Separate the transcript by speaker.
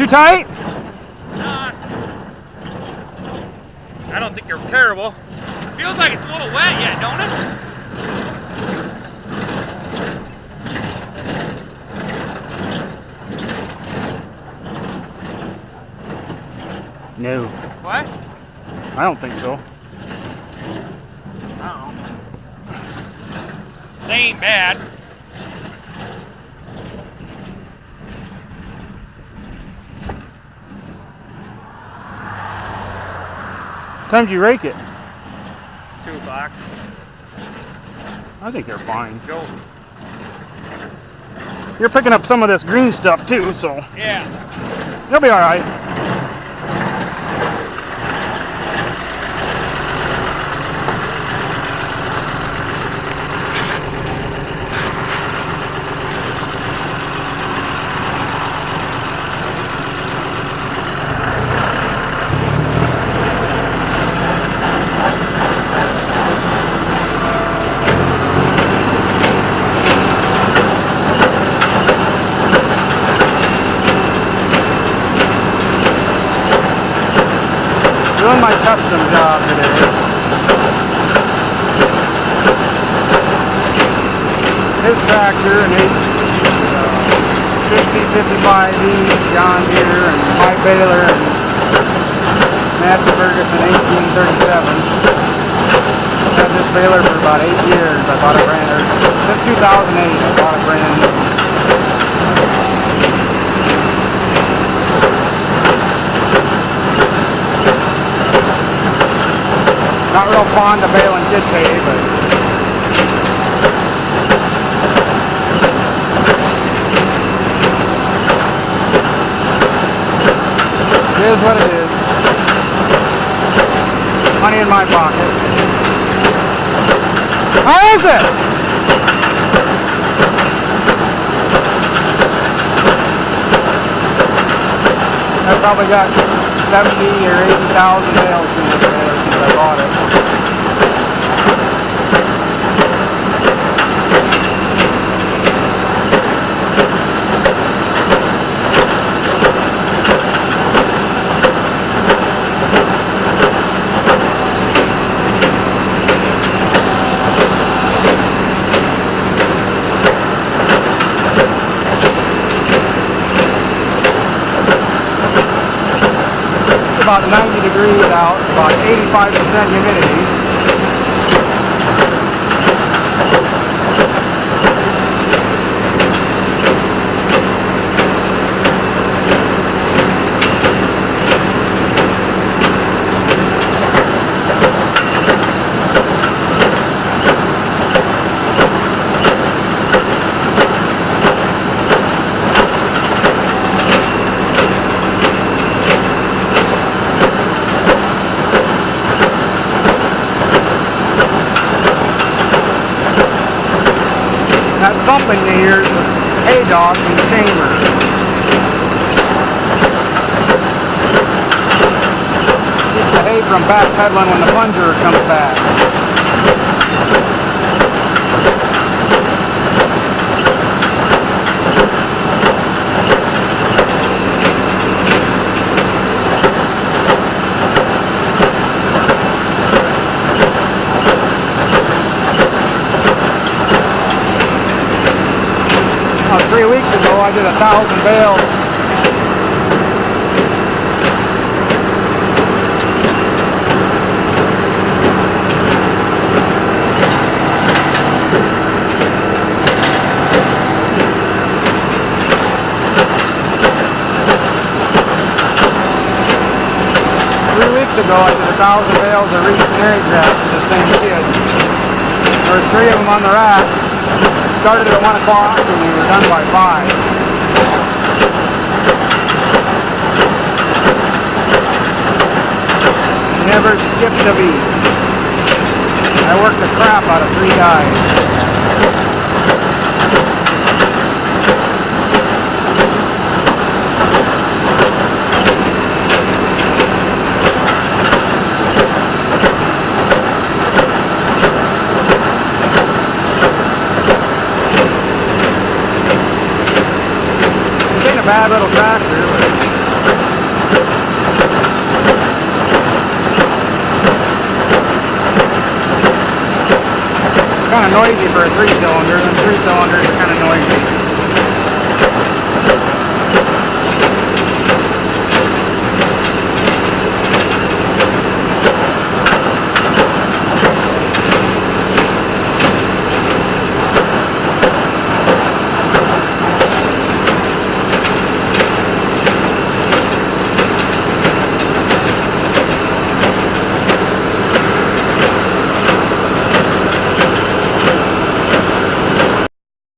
Speaker 1: Too tight?
Speaker 2: I don't think you're terrible. Feels like it's a little wet yet, don't it?
Speaker 1: No.
Speaker 2: What?
Speaker 1: I don't think so.
Speaker 2: I don't know. They ain't bad.
Speaker 1: What time did you rake it?
Speaker 2: 2 o'clock.
Speaker 1: I think you're fine.
Speaker 2: Go.
Speaker 1: You're picking up some of this green stuff too, so
Speaker 2: Yeah.
Speaker 1: you'll be all right. Doing my custom job today. His tractor, an 50-55E John Deere, and my baler, and Massey Ferguson 1837. Had this baler for about 8 years. I bought it brand new. Since 2008, I bought it brand new. Not real fond of baling ditch hay, but it is what it is. Money in my pocket. How is it? I probably got 70 or 80,000 bales in this baler since I bought it. About 90 degrees out, about 85% humidity. That bump in the ears was hay dog in the chamber. Keeps the hay from backpedaling when the plunger comes back. About 3 weeks ago, I did 1,000 bales. Ago, I did 1,000 bales of Reese canary grass to the same kid. There was 3 of them on the rack. Started at 1 o'clock and we were done by 5. Never skipped a beat. I worked the crap out of 3 guys. Bad little tractor, but kind of noisy for a 3-cylinder, and 3 cylinders are kind of noisy.